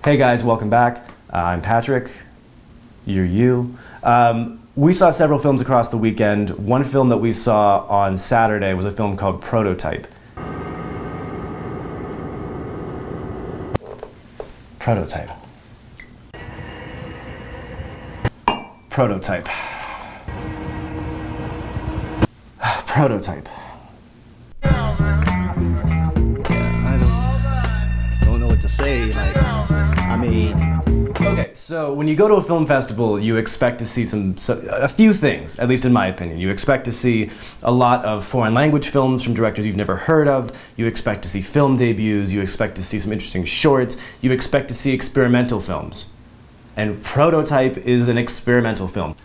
Hey guys, welcome back. I'm Patrick. You're you. We saw several films across the weekend. One film that we saw on Saturday was a film called Prototype. Prototype. Prototype. Prototype. I don't know what to say. Okay, so when you go to a film festival, you expect to see a few things, at least in my opinion. You expect to see a lot of foreign language films from directors you've never heard of. You expect to see film debuts. You expect to see some interesting shorts. You expect to see experimental films. And Prototype is an experimental film.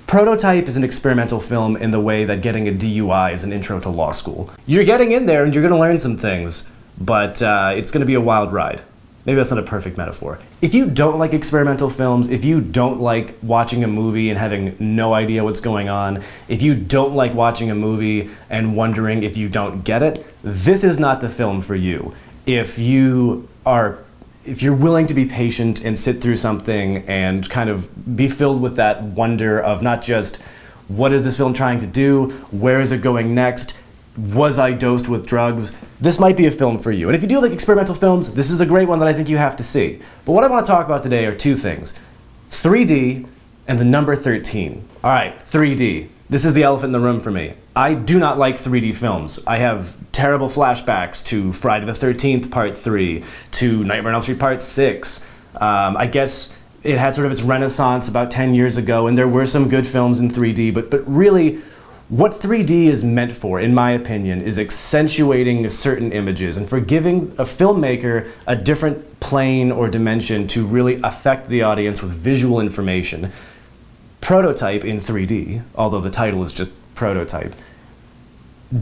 Prototype is an experimental film in the way that getting a DUI is an intro to law school. You're getting in there and you're going to learn some things, but it's going to be a wild ride. Maybe that's not a perfect metaphor. If you don't like experimental films, if you don't like watching a movie and having no idea what's going on, if you don't like watching a movie and wondering if you don't get it, this is not the film for you. If you're willing to be patient and sit through something and kind of be filled with that wonder of not just what is this film trying to do, where is it going next, was I dosed with drugs? This might be a film for you. And if you do like experimental films, this is a great one that I think you have to see. But what I want to talk about today are two things: 3D and the number 13. All right, 3D. This is the elephant in the room for me. I do not like 3D films. I have terrible flashbacks to Friday the 13th Part 3, to Nightmare on Elm Street Part 6. I guess it had sort of its renaissance about 10 years ago, and there were some good films in 3D, but really, what 3D is meant for, in my opinion, is accentuating certain images and for giving a filmmaker a different plane or dimension to really affect the audience with visual information. Prototype in 3D, although the title is just Prototype,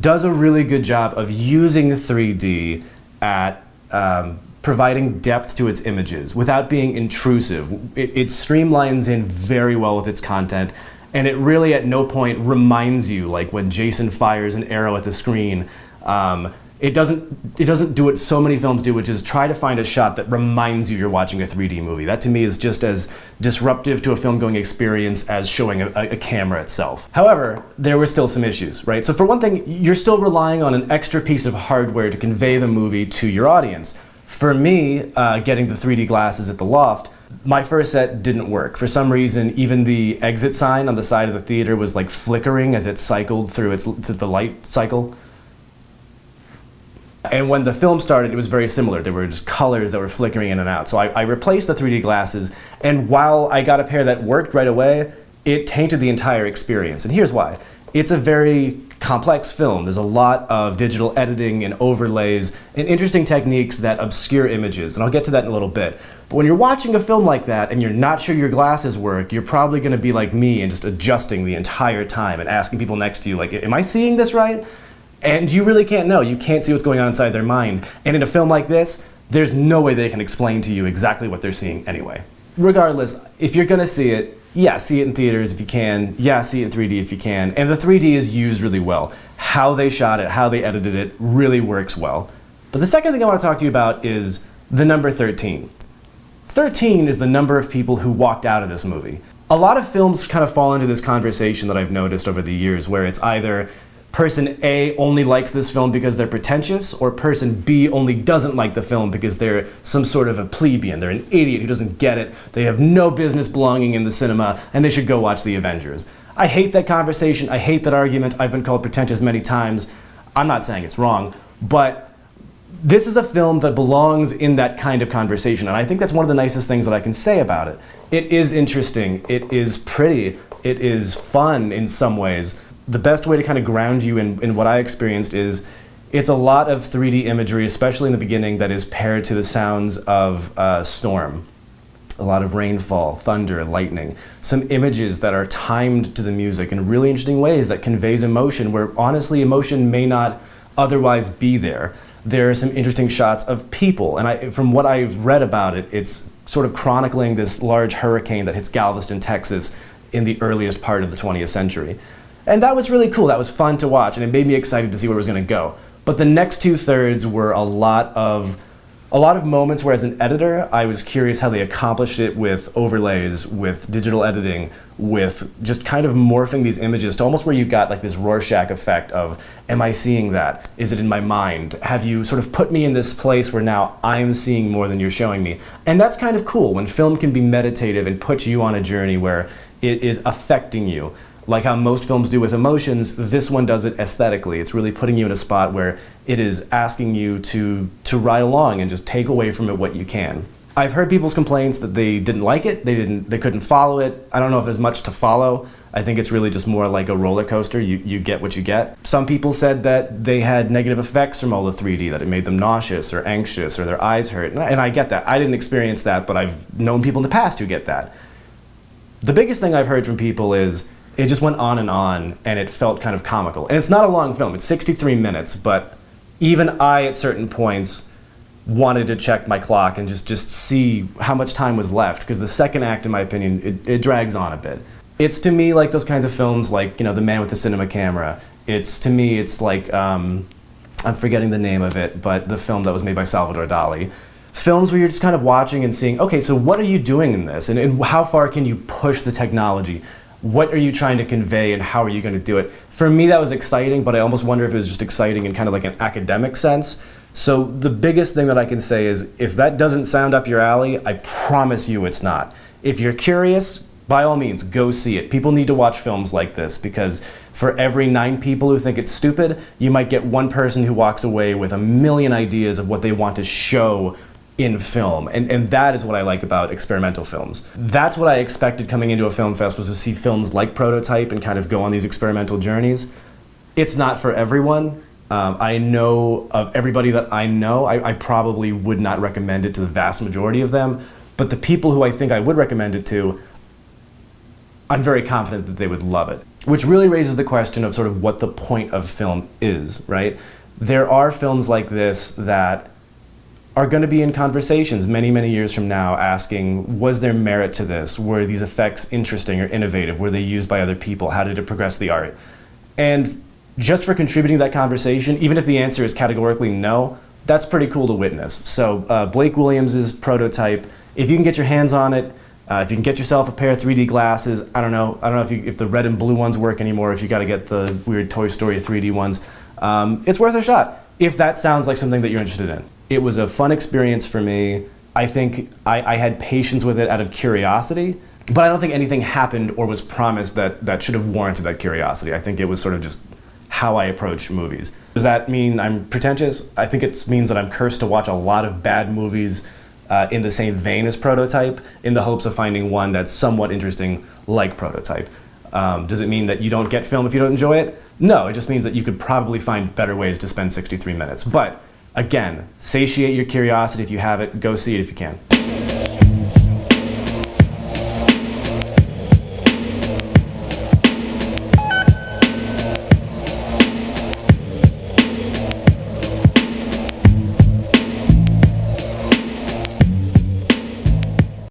does a really good job of using 3D at providing depth to its images without being intrusive. It streamlines in very well with its content. And it really at no point reminds you, like when Jason fires an arrow at the screen, it doesn't do what so many films do, which is try to find a shot that reminds you you're watching a 3D movie. That to me is just as disruptive to a film-going experience as showing a camera itself. However, there were still some issues, right? So for one thing, you're still relying on an extra piece of hardware to convey the movie to your audience. For me, getting the 3D glasses at the Loft, my first set didn't work. For some reason, even the exit sign on the side of the theater was like flickering as it cycled through to the light cycle. And when the film started, it was very similar. There were just colors that were flickering in and out. So I replaced the 3D glasses, and while I got a pair that worked right away, it tainted the entire experience. And here's why. It's a very complex film. There's a lot of digital editing and overlays and interesting techniques that obscure images, and I'll get to that in a little bit. But when you're watching a film like that and you're not sure your glasses work, you're probably going to be like me and just adjusting the entire time and asking people next to you, like, am I seeing this right? And you really can't know. You can't see what's going on inside their mind. And in a film like this, there's no way they can explain to you exactly what they're seeing anyway. Regardless, if you're going to see it, yeah, see it in theaters if you can. Yeah, see it in 3D if you can. And the 3D is used really well. How they shot it, how they edited it really works well. But the second thing I want to talk to you about is the number 13. 13 is the number of people who walked out of this movie. A lot of films kind of fall into this conversation that I've noticed over the years where it's either person A only likes this film because they're pretentious, or person B only doesn't like the film because they're some sort of a plebeian. They're an idiot who doesn't get it. They have no business belonging in the cinema, and they should go watch The Avengers. I hate that conversation. I hate that argument. I've been called pretentious many times. I'm not saying it's wrong, but this is a film that belongs in that kind of conversation, and I think that's one of the nicest things that I can say about it. It is interesting. It is pretty. It is fun in some ways. The best way to kind of ground you in what I experienced is it's a lot of 3D imagery, especially in the beginning, that is paired to the sounds of storm. A lot of rainfall, thunder, lightning. Some images that are timed to the music in really interesting ways that conveys emotion where honestly emotion may not otherwise be there. There are some interesting shots of people, and from what I've read about it, it's sort of chronicling this large hurricane that hits Galveston, Texas in the earliest part of the 20th century. And that was really cool. That was fun to watch, and it made me excited to see where it was going to go. But the next 2/3 were a lot of A lot of moments where as an editor, I was curious how they accomplished it with overlays, with digital editing, with just kind of morphing these images to almost where you got like this Rorschach effect of, am I seeing that? Is it in my mind? Have you sort of put me in this place where now I'm seeing more than you're showing me? And that's kind of cool when film can be meditative and put you on a journey where it is affecting you. Like how most films do with emotions, this one does it aesthetically. It's really putting you in a spot where it is asking you to ride along and just take away from it what you can. I've heard people's complaints that they didn't like it, they couldn't follow it. I don't know if there's much to follow. I think it's really just more like a roller coaster. You get what you get. Some people said that they had negative effects from all the 3D, that it made them nauseous or anxious or their eyes hurt. And I get that. I didn't experience that, but I've known people in the past who get that. The biggest thing I've heard from people is it just went on and it felt kind of comical. And it's not a long film, it's 63 minutes, but even I at certain points wanted to check my clock and just see how much time was left, because the second act, in my opinion, it drags on a bit. It's to me like those kinds of films like, The Man with the Cinema Camera. To me, it's like, I'm forgetting the name of it, but the film that was made by Salvador Dali. Films where you're just kind of watching and seeing, okay, so what are you doing in this? And how far can you push the technology? What are you trying to convey and how are you going to do it? For me, that was exciting, but I almost wonder if it was just exciting in kind of like an academic sense. So the biggest thing that I can say is, if that doesn't sound up your alley, I promise you it's not. If you're curious, by all means, go see it. People need to watch films like this, because for every 9 people who think it's stupid, you might get 1 person who walks away with a million ideas of what they want to show in film, and that is what I like about experimental films. That's what I expected coming into a film fest, was to see films like Prototype and kind of go on these experimental journeys. It's not for everyone. I know of everybody that I know, I probably would not recommend it to the vast majority of them, but the people who I think I would recommend it to, I'm very confident that they would love it. Which really raises the question of sort of what the point of film is, right? There are films like this that are going to be in conversations many, many years from now asking, was there merit to this? Were these effects interesting or innovative? Were they used by other people? How did it progress the art? And just for contributing to that conversation, even if the answer is categorically no, that's pretty cool to witness. So Blake Williams' Prototype, if you can get your hands on it, if you can get yourself a pair of 3D glasses, I don't know if the red and blue ones work anymore, if you got to get the weird Toy Story 3D ones, it's worth a shot if that sounds like something that you're interested in. It was a fun experience for me. I think I had patience with it out of curiosity, but I don't think anything happened or was promised that should have warranted that curiosity. I think it was sort of just how I approach movies. Does that mean I'm pretentious? I think it means that I'm cursed to watch a lot of bad movies in the same vein as Prototype, in the hopes of finding one that's somewhat interesting like Prototype. Does it mean that you don't get film if you don't enjoy it? No, it just means that you could probably find better ways to spend 63 minutes. But again, satiate your curiosity if you have it, go see it if you can.